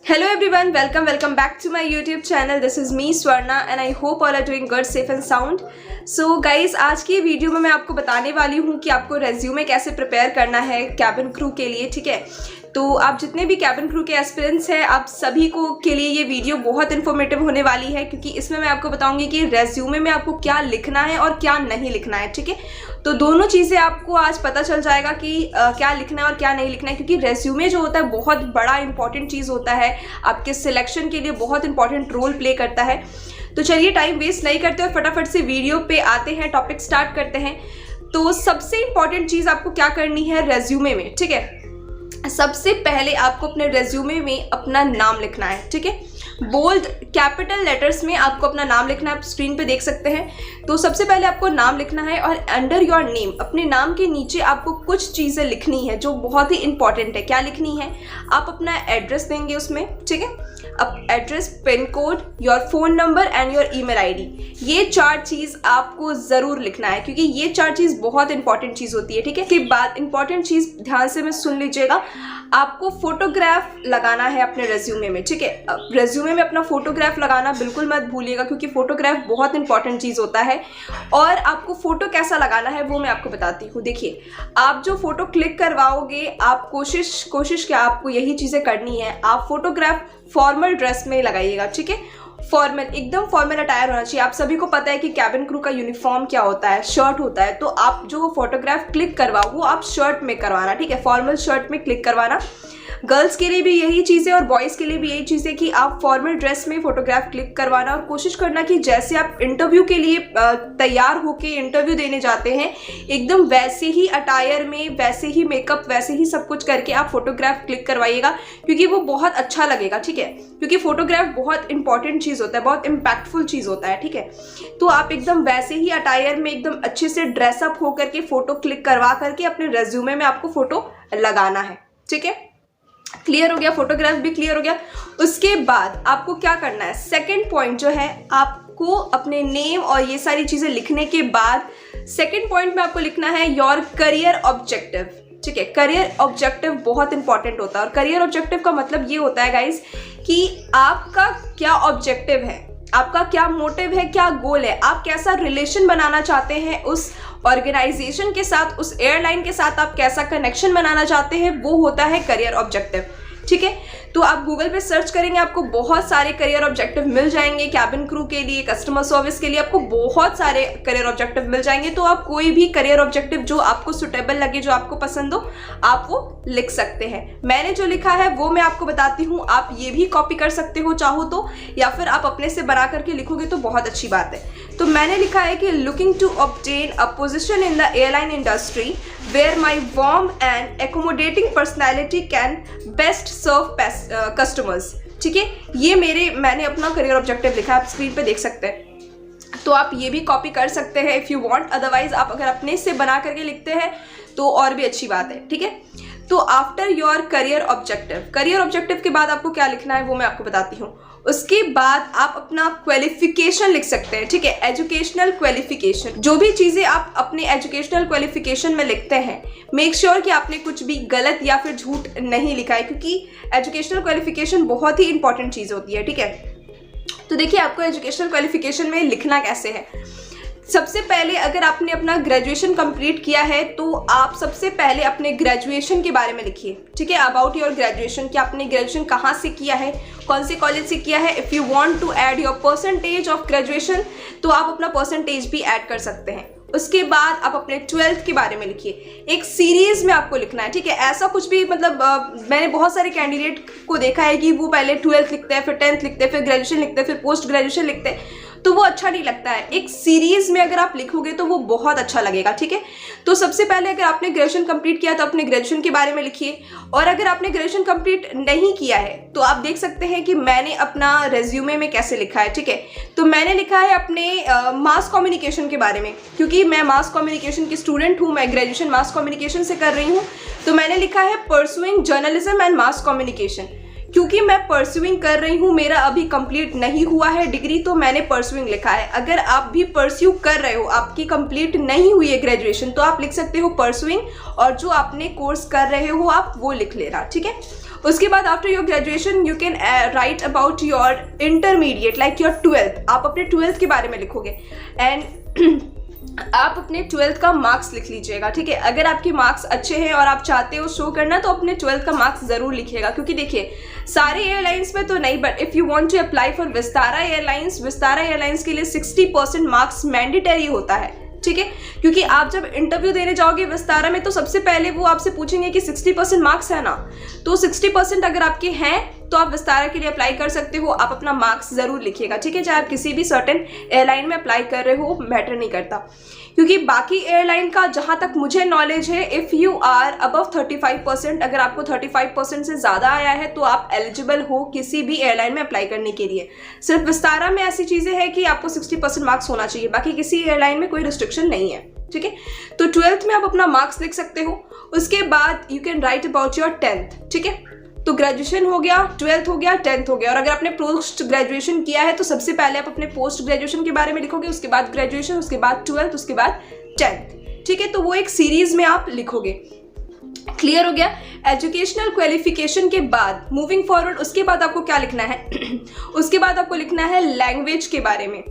Hello everyone, welcome back to my YouTube channel. This is me Swarna and I hope all are doing good, safe and sound. So guys, आज की video में मैं आपको बताने वाली हूँ कि आपको रेज्यूमे कैसे प्रिपेयर करना है कैबिन क्रू के लिए, ठीक है। तो आप जितने भी कैबिन क्रू के एस्पिरेंट्स हैं, आप सभी को के लिए ये वीडियो बहुत इन्फॉर्मेटिव होने वाली है, क्योंकि इसमें मैं आपको बताऊंगी कि रेज्यूमे में आपको क्या लिखना है और क्या नहीं लिखना है, ठीक है। तो दोनों चीज़ें आपको आज पता चल जाएगा कि क्या लिखना है और क्या नहीं लिखना है, क्योंकि रेज्यूमे जो होता है बहुत बड़ा इंपॉर्टेंट चीज़ होता है, आपके सिलेक्शन के लिए बहुत इंपॉर्टेंट रोल प्ले करता है। तो चलिए टाइम वेस्ट नहीं करते और फटाफट से वीडियो पे आते हैं, टॉपिक स्टार्ट करते हैं। तो सबसे इंपॉर्टेंट चीज़ आपको क्या करनी है रेज्यूमे में, ठीक है। सबसे पहले आपको अपने रेज्यूमे में अपना नाम लिखना है, ठीक है। बोल्ड कैपिटल लेटर्स में आपको अपना नाम लिखना है, आप स्क्रीन पे देख सकते हैं। तो सबसे पहले आपको नाम लिखना है और अंडर योर नेम, अपने नाम के नीचे आपको कुछ चीज़ें लिखनी है जो बहुत ही इंपॉर्टेंट है। क्या लिखनी है? आप अपना एड्रेस देंगे उसमें, ठीक है। अब address, pin code, your phone number and your email ID, ये चार चीज़ आपको ज़रूर लिखना है, क्योंकि ये चार चीज़ बहुत इंपॉर्टेंट चीज़ होती है, ठीक है। इसके बाद इंपॉर्टेंट चीज़ ध्यान से में सुन लीजिएगा, आपको फोटोग्राफ लगाना है अपने रेज्यूमे में, ठीक है। रेज्यूमे में अपना फोटोग्राफ लगाना बिल्कुल मत भूलिएगा, क्योंकि फोटोग्राफ बहुत इंपॉर्टेंट चीज़ होता है। और आपको फ़ोटो कैसा लगाना है वो मैं आपको बताती हूँ। देखिए, आप जो फ़ोटो क्लिक करवाओगे, आप कोशिश क्या आपको यही चीज़ें करनी है। आप फोटोग्राफ फॉर्मल ड्रेस में लगाइएगा, ठीक है। फॉर्मल, एकदम फॉर्मल अटायर होना चाहिए। आप सभी को पता है कि कैबिन क्रू का यूनिफॉर्म क्या होता है, शर्ट होता है। तो आप जो फोटोग्राफ क्लिक करवाओ वो आप शर्ट में करवाना, ठीक है, फॉर्मल शर्ट में क्लिक करवाना। गर्ल्स के लिए भी यही चीज़ है और बॉयज़ के लिए भी यही चीज़ है कि आप फॉर्मल ड्रेस में फोटोग्राफ क्लिक करवाना और कोशिश करना कि जैसे आप इंटरव्यू के लिए तैयार होके इंटरव्यू देने जाते हैं, एकदम वैसे ही अटायर में, वैसे ही मेकअप, वैसे ही सब कुछ करके आप फोटोग्राफ क्लिक करवाइएगा, क्योंकि वो बहुत अच्छा लगेगा, ठीक है। क्योंकि फोटोग्राफ बहुत इंपॉर्टेंट चीज़ होता है, बहुत इम्पैक्टफुल चीज़ होता है, ठीक है। तो आप एकदम वैसे ही अटायर में एकदम अच्छे से ड्रेसअप होकर के फ़ोटो क्लिक करवा करके अपने रेज्यूमे में आपको फ़ोटो लगाना है, ठीक है। क्लियर हो गया, फोटोग्राफ भी क्लियर हो गया। उसके बाद आपको क्या करना है, सेकंड पॉइंट जो है, आपको अपने नेम और ये सारी चीज़ें लिखने के बाद सेकंड पॉइंट में आपको लिखना है योर करियर ऑब्जेक्टिव, ठीक है। करियर ऑब्जेक्टिव बहुत इंपॉर्टेंट होता है और करियर ऑब्जेक्टिव का मतलब ये होता है गाइज कि आपका क्या ऑब्जेक्टिव है, आपका क्या मोटिव है, क्या गोल है, आप कैसा रिलेशन बनाना चाहते हैं उस ऑर्गेनाइजेशन के साथ, उस एयरलाइन के साथ आप कैसा कनेक्शन बनाना चाहते हैं, वो होता है करियर ऑब्जेक्टिव, ठीक है। तो आप गूगल पे सर्च करेंगे, आपको बहुत सारे करियर ऑब्जेक्टिव मिल जाएंगे। कैबिन क्रू के लिए, कस्टमर सर्विस के लिए आपको बहुत सारे करियर ऑब्जेक्टिव मिल जाएंगे। तो आप कोई भी करियर ऑब्जेक्टिव जो आपको सुटेबल लगे, जो आपको पसंद हो, आप वो लिख सकते हैं। मैंने जो लिखा है वो मैं आपको बताती हूँ, आप ये भी कॉपी कर सकते हो चाहो तो, या फिर आप अपने से बना करके लिखोगे तो बहुत अच्छी बात है। तो मैंने लिखा है कि looking to obtain a position in the airline industry where my warm and accommodating personality can best serve customers, ठीक है। ये मैंने अपना करियर ऑब्जेक्टिव लिखा है, आप स्क्रीन पे देख सकते हैं। तो आप ये भी कॉपी कर सकते हैं इफ़ यू वांट, अदरवाइज आप अगर अपने से बना करके लिखते हैं तो और भी अच्छी बात है, ठीक है। तो आफ्टर योर करियर ऑब्जेक्टिव के बाद आपको क्या लिखना है वो मैं आपको बताती हूँ। उसके बाद आप अपना क्वालिफिकेशन लिख सकते हैं, ठीक है, एजुकेशनल क्वालिफिकेशन। जो भी चीज़ें आप अपने एजुकेशनल क्वालिफिकेशन में लिखते हैं, मेक श्योर कि आपने कुछ भी गलत या फिर झूठ नहीं लिखा है, क्योंकि एजुकेशनल क्वालिफिकेशन बहुत ही इंपॉर्टेंट चीज़ होती है, ठीक है। तो देखिए, आपको एजुकेशनल क्वालिफिकेशन में लिखना कैसे है। सबसे पहले अगर आपने अपना ग्रेजुएशन कंप्लीट किया है तो आप सबसे पहले अपने ग्रेजुएशन के बारे में लिखिए, ठीक है। अबाउट योर ग्रेजुएशन, कि आपने ग्रेजुएशन कहाँ से किया है, कौन से कॉलेज से किया है। If you want to add your percentage of graduation तो आप अपना परसेंटेज भी ऐड कर सकते हैं। उसके बाद आप अपने 12th के बारे में लिखिए, एक सीरीज में आपको लिखना है, ठीक है। ऐसा कुछ भी, मतलब मैंने बहुत सारे कैंडिडेट को देखा है कि वो पहले 12th लिखते हैं, फिर 10th लिखते हैं, फिर ग्रेजुएशन लिखते हैं, फिर पोस्ट ग्रेजुएशन लिखते हैं, तो वो अच्छा नहीं लगता है। एक सीरीज में अगर आप लिखोगे तो वो बहुत अच्छा लगेगा, ठीक है। तो सबसे पहले अगर आपने ग्रेजुएशन कंप्लीट किया तो अपने ग्रेजुएशन के बारे में लिखिए, और अगर आपने ग्रेजुएशन कंप्लीट नहीं किया है तो आप देख सकते हैं कि मैंने अपना रेज्यूमे में कैसे लिखा है, ठीक है। तो मैंने लिखा है अपने मास कम्युनिकेशन के बारे में, क्योंकि मैं मास कम्युनिकेशन की स्टूडेंट हूँ, मैं ग्रेजुएशन मास कम्युनिकेशन से कर रही हूँ। तो मैंने लिखा है pursuing journalism and mass communication, क्योंकि मैं परस्यूइंग कर रही हूँ, मेरा अभी कंप्लीट नहीं हुआ है डिग्री, तो मैंने परस्यूइंग लिखा है। अगर आप भी परस्यू कर रहे हो, आपकी कंप्लीट नहीं हुई है ग्रेजुएशन, तो आप लिख सकते हो परस्यूइंग, और जो आपने कोर्स कर रहे हो आप वो लिख लेना, ठीक है। उसके बाद after your graduation you can write about your intermediate like your 12th। आप अपने 12th के बारे में लिखोगे एंड आप अपने 12th का मार्क्स लिख लीजिएगा, ठीक है। अगर आपके मार्क्स अच्छे हैं और आप चाहते हो शो करना तो अपने 12th का मार्क्स ज़रूर लिखिएगा, क्योंकि देखिए सारे एयरलाइंस में तो नहीं, but if you want to apply for Vistara airlines के लिए 60% मार्क्स मैंडेटरी होता है, ठीक है। क्योंकि आप जब इंटरव्यू देने जाओगे विस्तारा में तो सबसे पहले वो आपसे पूछेंगे कि 60% मार्क्स है ना, तो 60% अगर आपके हैं तो आप विस्तारा के लिए अप्लाई कर सकते हो। आप अपना मार्क्स ज़रूर लिखिएगा, ठीक है। चाहे आप किसी भी सर्टेन एयरलाइन में अप्लाई कर रहे हो, मैटर नहीं करता, क्योंकि बाकी एयरलाइन का जहाँ तक मुझे नॉलेज है, इफ़ यू आर अबव 35%, अगर आपको 35% से ज़्यादा आया है तो आप एलिजिबल हो किसी भी एयरलाइन में अप्लाई करने के लिए। सिर्फ विस्तारा में ऐसी चीज़ें हैं कि आपको 60% मार्क्स होना चाहिए, बाकी किसी एयरलाइन में कोई रिस्ट्रिक्शन नहीं है, ठीक है। तो 12th में आप अपना मार्क्स लिख सकते हो। उसके बाद you can write about your 10th, ठीक है। तो ग्रेजुएशन हो गया, 12th हो गया, 10th हो गया, और अगर आपने पोस्ट ग्रेजुएशन किया है तो सबसे पहले आप अपने पोस्ट ग्रेजुएशन के बारे में लिखोगे, उसके बाद ग्रेजुएशन, उसके बाद 12th, उसके बाद 10th, ठीक है। तो वो एक सीरीज में आप लिखोगे। क्लियर हो गया। एजुकेशनल क्वालिफिकेशन के बाद मूविंग फॉरवर्ड, उसके बाद आपको क्या लिखना है उसके बाद आपको लिखना है लैंग्वेज के बारे में।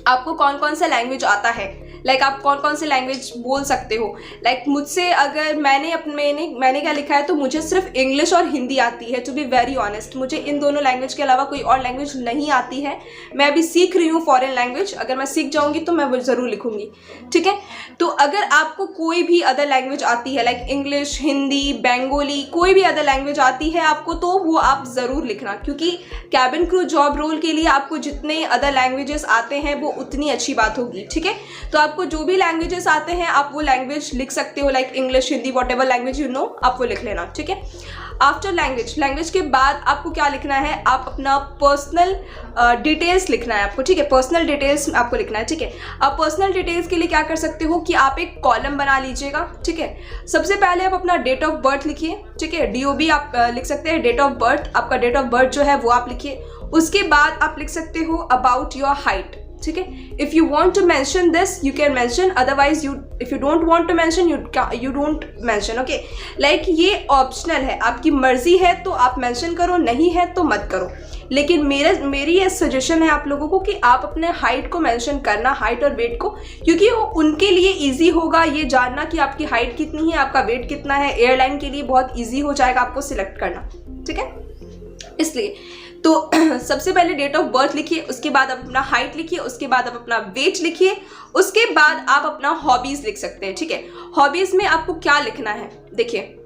आपको कौन कौन सा लैंग्वेज आता है, लाइक आप कौन कौन से लैंग्वेज बोल सकते हो। लाइक मुझसे अगर मैंने क्या लिखा है, तो मुझे सिर्फ इंग्लिश और हिंदी आती है, टू बी वेरी ऑनेस्ट। मुझे इन दोनों लैंग्वेज के अलावा कोई और लैंग्वेज नहीं आती है। मैं अभी सीख रही हूँ फॉरेन लैंग्वेज, अगर मैं सीख जाऊँगी तो मैं वो ज़रूर लिखूँगी, ठीक है। तो अगर आपको कोई भी अदर लैंग्वेज आती है, लाइक इंग्लिश, हिंदी, बंगाली, कोई भी अदर लैंग्वेज आती है आपको, तो वो आप ज़रूर लिखना, क्योंकि कैबिन क्रू जॉब रोल के लिए आपको जितने अदर लैंग्वेजेस आते हैं वो उतनी अच्छी बात होगी, ठीक है। तो आपको जो भी लैंग्वेजेस आते हैं आप वो लैंग्वेज लिख सकते हो, like English, Hindi, what ever language you know, आप वो लिख लेना, ठीक है। आफ्टर लैंग्वेज के बाद आपको क्या लिखना है, आप अपना पर्सनल डिटेल्स लिखना है आपको, ठीक है। पर्सनल डिटेल्स आपको लिखना है, ठीक है। आप पर्सनल डिटेल्स के लिए क्या कर सकते हो कि आप एक कॉलम बना लीजिएगा, ठीक है। सबसे पहले आप अपना डेट ऑफ बर्थ लिखिए, ठीक है। DOB आप लिख सकते हैं, डेट ऑफ बर्थ, आपका डेट ऑफ बर्थ जो है वो आप लिखिए। उसके बाद आप लिख सकते हो अबाउट योर हाइट, ठीक है। If you want to mention this you can mention, otherwise if you don't want to mention you don't mention, okay. Like ये ऑप्शनल है, आपकी मर्जी है तो आप मेंशन करो, नहीं है तो मत करो। लेकिन मेरी ये सजेशन है आप लोगों को कि आप अपने हाइट को मेंशन करना, हाइट और वेट को, क्योंकि वो उनके लिए इजी होगा ये जानना कि आपकी हाइट कितनी है, आपका वेट कितना है। एयरलाइन के लिए बहुत इजी हो जाएगा आपको सिलेक्ट करना, ठीक है। इसलिए तो सबसे पहले डेट ऑफ बर्थ लिखिए, उसके बाद आप अपना हाइट लिखिए, उसके बाद आप अपना वेट लिखिए, उसके बाद आप अपना हॉबीज लिख सकते हैं, ठीक है। हॉबीज में आपको क्या लिखना है, देखिए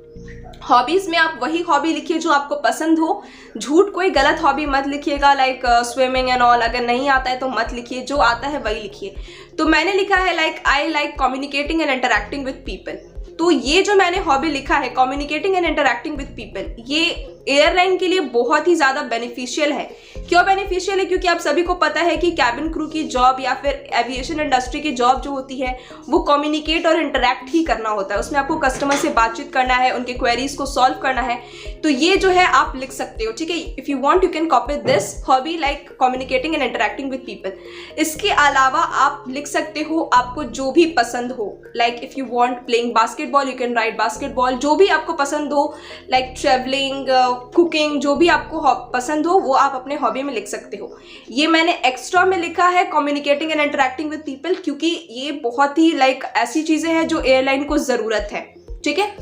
हॉबीज में आप वही हॉबी लिखिए जो आपको पसंद हो। झूठ कोई गलत हॉबी मत लिखिएगा, लाइक स्विमिंग एंड ऑल। अगर नहीं आता है तो मत लिखिए, जो आता है वही लिखिए। तो मैंने लिखा है like I like communicating and interacting with people. तो ये जो मैंने हॉबी लिखा है communicating and interacting with people, ये एयरलाइन के लिए बहुत ही ज़्यादा बेनिफिशियल है। क्यों बेनिफिशियल है? क्योंकि आप सभी को पता है कि कैबिन क्रू की जॉब या फिर एविएशन इंडस्ट्री की जॉब जो होती है वो कम्युनिकेट और इंटरैक्ट ही करना होता है। उसमें आपको कस्टमर से बातचीत करना है, उनके क्वेरीज को सॉल्व करना है। तो ये जो है आप लिख सकते हो, ठीक है। If you want you can copy this hobby like communicating and interacting with people. इसके अलावा आप लिख सकते हो आपको जो भी पसंद हो, like if you want playing basketball you can write basketball. जो भी आपको पसंद हो, लाइक ट्रैवलिंग, कुकिंग, जो भी आपको पसंद हो वो आप अपने हॉबी में लिख सकते हो। ये मैंने एक्स्ट्रा में लिखा है communicating and interacting with people, क्योंकि ये बहुत ही लाइक ऐसी चीज़ें हैं जो एयरलाइन को ज़रूरत है, ठीक है।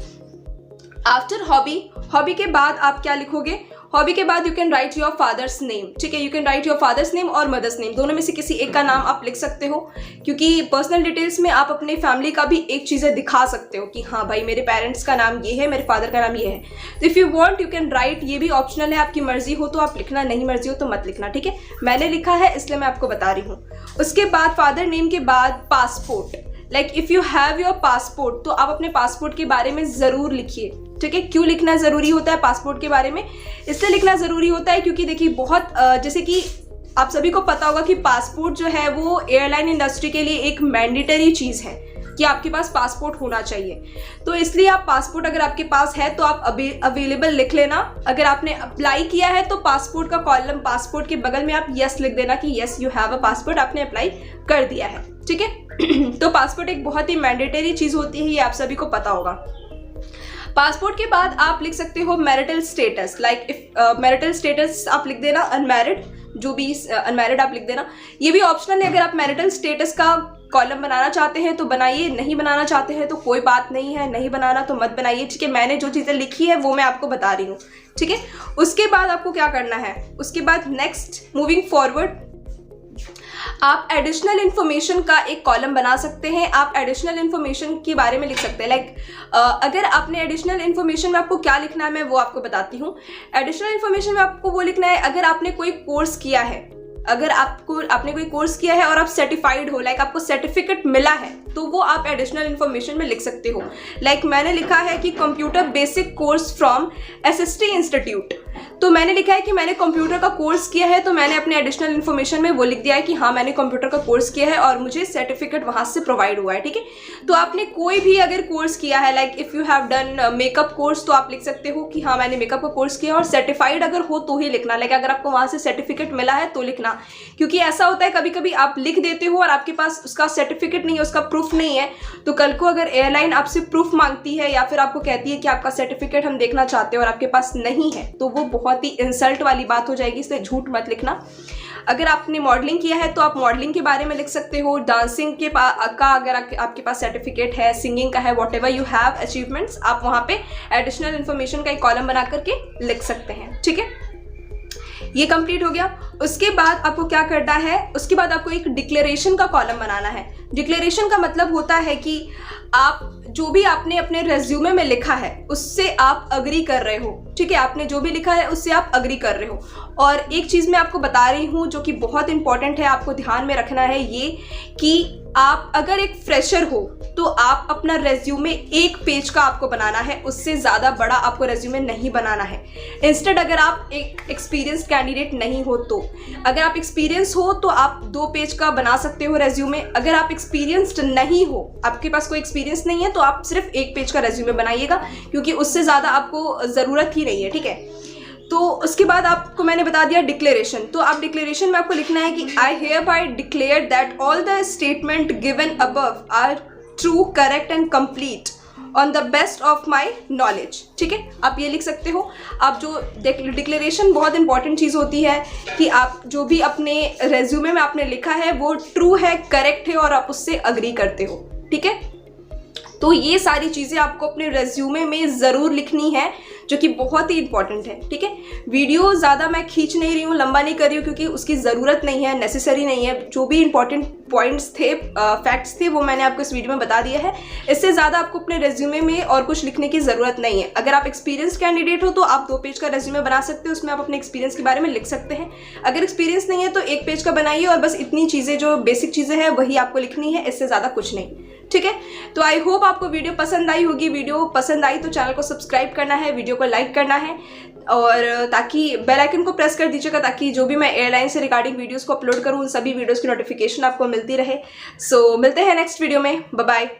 आफ्टर हॉबी के बाद आप क्या लिखोगे? हॉबी के बाद you can write your father's name, ठीक है। You can write your father's name और मदर्स नेम, दोनों में से किसी एक का नाम आप लिख सकते हो, क्योंकि पर्सनल डिटेल्स में आप अपने फैमिली का भी एक चीज़ें दिखा सकते हो कि हाँ भाई मेरे पेरेंट्स का नाम ये है, मेरे फादर का नाम ये है। तो if you want you can write, ये भी ऑप्शनल है, आपकी मर्जी हो तो आप लिखना, नहीं मर्जी हो तो मत लिखना, ठीक है। मैंने लिखा है इसलिए मैं आपको बता रही हूँ। उसके बाद फादर नेम के बाद passport, like if you have your passport तो आप अपने पासपोर्ट के बारे में ज़रूर लिखिए, ठीक है। क्यों लिखना ज़रूरी होता है पासपोर्ट के बारे में? इसलिए लिखना ज़रूरी होता है क्योंकि देखिए बहुत जैसे कि आप सभी को पता होगा कि पासपोर्ट जो है वो एयरलाइन इंडस्ट्री के लिए एक मैंडेटरी चीज़ है कि आपके पास पासपोर्ट होना चाहिए। तो इसलिए आप पासपोर्ट अगर आपके पास है तो आप अवेलेबल लिख लेना। अगर आपने अप्लाई किया है तो पासपोर्ट का कॉलम, पासपोर्ट के बगल में आप यस लिख देना कि yes you have a passport, आपने अप्लाई कर दिया है, ठीक है। तो पासपोर्ट एक बहुत ही मैंडेटरी चीज़ होती है, ये आप सभी को पता होगा। पासपोर्ट के बाद आप लिख सकते हो marital status, like if marital status आप लिख देना अनमैरिड, जो भी अनमैरिड आप लिख देना। ये भी ऑप्शनल है, अगर आप मैरिटल स्टेटस का कॉलम बनाना चाहते हैं तो बनाइए, नहीं बनाना चाहते हैं तो कोई बात नहीं है, नहीं बनाना तो मत बनाइए, ठीक है। मैंने जो चीज़ें लिखी है वो मैं आपको बता रही हूँ, ठीक है। उसके बाद आपको क्या करना है, उसके बाद नेक्स्ट मूविंग फॉरवर्ड आप एडिशनल इन्फॉर्मेशन का एक कॉलम बना सकते हैं। आप एडिशनल इन्फॉर्मेशन के बारे में लिख सकते हैं, लाइक अगर आपने एडिशनल इन्फॉर्मेशन में आपको क्या लिखना है मैं वो आपको बताती हूँ। एडिशनल इन्फॉर्मेशन में आपको वो लिखना है, अगर आपने कोई कोर्स किया है, अगर आपने कोई कोर्स किया है और आप सर्टिफाइड हो, लाइक आपको सर्टिफिकेट मिला है, तो वो आप एडिशनल इन्फॉर्मेशन में लिख सकते हो। लाइक मैंने लिखा है कि computer basic course from SST institute, तो मैंने लिखा है कि मैंने कंप्यूटर का कोर्स किया है, तो मैंने अपने एडिशनल इन्फॉर्मेशन में वो लिख दिया है कि हाँ मैंने कंप्यूटर का कोर्स किया है और मुझे सर्टिफिकेट वहाँ से प्रोवाइड हुआ है, ठीक है। तो आपने कोई भी अगर कोर्स किया है, like if you have done makeup course, तो आप लिख सकते हो कि हाँ मैंने मेकअप का कोर्स किया, और सर्टिफाइड अगर हो तो ही लिखना, लाइक अगर आपको वहाँ से सर्टिफिकेट मिला है तो लिखना, क्योंकि ऐसा होता है कभी कभी आप लिख देते हो और आपके पास उसका सर्टिफिकेट नहीं है, उसका प्रूफ नहीं है, तो कल को अगर एयरलाइन आपसे प्रूफ मांगती है या फिर आपको कहती है कि आपका सर्टिफिकेट हम देखना चाहते हैं और आपके पास नहीं है, तो वो बहुत ही इंसल्ट वाली बात हो जाएगी, इसलिए झूठ मत लिखना। अगर आपने मॉडलिंग किया है तो आप मॉडलिंग के बारे में लिख सकते हो, डांसिंग का अगर आपके पास सर्टिफिकेट है, सिंगिंग का है, what ever you have achievements, आप वहाँ पे एडिशनल इन्फॉर्मेशन का एक कॉलम बना करके लिख सकते हैं, ठीक है। ये कंप्लीट हो गया। उसके बाद आपको क्या करना है, उसके बाद आपको एक डिक्लेरेशन का कॉलम बनाना है। डिक्लेरेशन का मतलब होता है कि आप जो भी आपने अपने रेज्यूमे में लिखा है उससे आप अग्री कर रहे हो, ठीक है। आपने जो भी लिखा है उससे आप अग्री कर रहे हो। और एक चीज़ मैं आपको बता रही हूँ जो कि बहुत इंपॉर्टेंट है, आपको ध्यान में रखना है ये कि आप अगर एक फ्रेशर हो तो आप अपना रेज्यूमे 1 पेज का आपको बनाना है, उससे ज़्यादा बड़ा आपको रेज्यूमे नहीं बनाना है। इंस्टेड अगर आप एक एक्सपीरियंस्ड कैंडिडेट नहीं हो तो, अगर आप एक्सपीरियंस हो तो आप 2 पेज का बना सकते हो रेज्यूमे। अगर आप एक्सपीरियंस्ड नहीं हो, आपके पास कोई एक्सपीरियंस नहीं है, तो आप सिर्फ 1 पेज का रेज्यूमे बनाइएगा, क्योंकि उससे ज़्यादा आपको ज़रूरत ही नहीं है, ठीक है। तो उसके बाद आपको मैंने बता दिया डिक्लेरेशन। तो आप डिक्लेरेशन में आपको लिखना है कि I hereby declare that all the statement given above are true, correct and complete on the best of my knowledge, ठीक है। आप ये लिख सकते हो। आप जो डिक्लेरेशन बहुत इंपॉर्टेंट चीज़ होती है कि आप जो भी अपने रेज्यूमे में आपने लिखा है वो ट्रू है, करेक्ट है और आप उससे अग्री करते हो, ठीक है। तो ये सारी चीज़ें आपको अपने रेज्यूमे में ज़रूर लिखनी है, जो कि बहुत ही इंपॉर्टेंट है, ठीक है। वीडियो ज़्यादा मैं खींच नहीं रही हूँ, लंबा नहीं कर रही हूँ, क्योंकि उसकी ज़रूरत नहीं है, नेसेसरी नहीं है। जो भी इंपॉर्टेंट पॉइंट्स थे, फैक्ट्स थे, वो मैंने आपको इस वीडियो में बता दिया है। इससे ज़्यादा आपको अपने रेज्यूमे में और कुछ लिखने की ज़रूरत नहीं है। अगर आप एक्सपीरियंस कैंडिडेट हो तो आप 2 पेज का रेज्यूमे बना सकते हो, उसमें आप अपने एक्सपीरियंस के बारे में लिख सकते हैं। अगर एक्सपीरियंस नहीं है तो 1 पेज का बनाइए और बस इतनी चीज़ें जो बेसिक चीज़ें हैं वही आपको लिखनी है, इससे ज़्यादा कुछ नहीं, ठीक है। तो आई होप आपको वीडियो पसंद आई होगी। वीडियो पसंद आई तो चैनल को सब्सक्राइब करना है, वीडियो को लाइक करना है, और ताकि बेल आइकन को प्रेस कर दीजिएगा, ताकि जो भी मैं एयरलाइन से रिगार्डिंग वीडियोस को अपलोड करूँ उन सभी वीडियोस की नोटिफिकेशन आपको मिलती रहे। सो मिलते हैं नेक्स्ट वीडियो में, बाय बाय।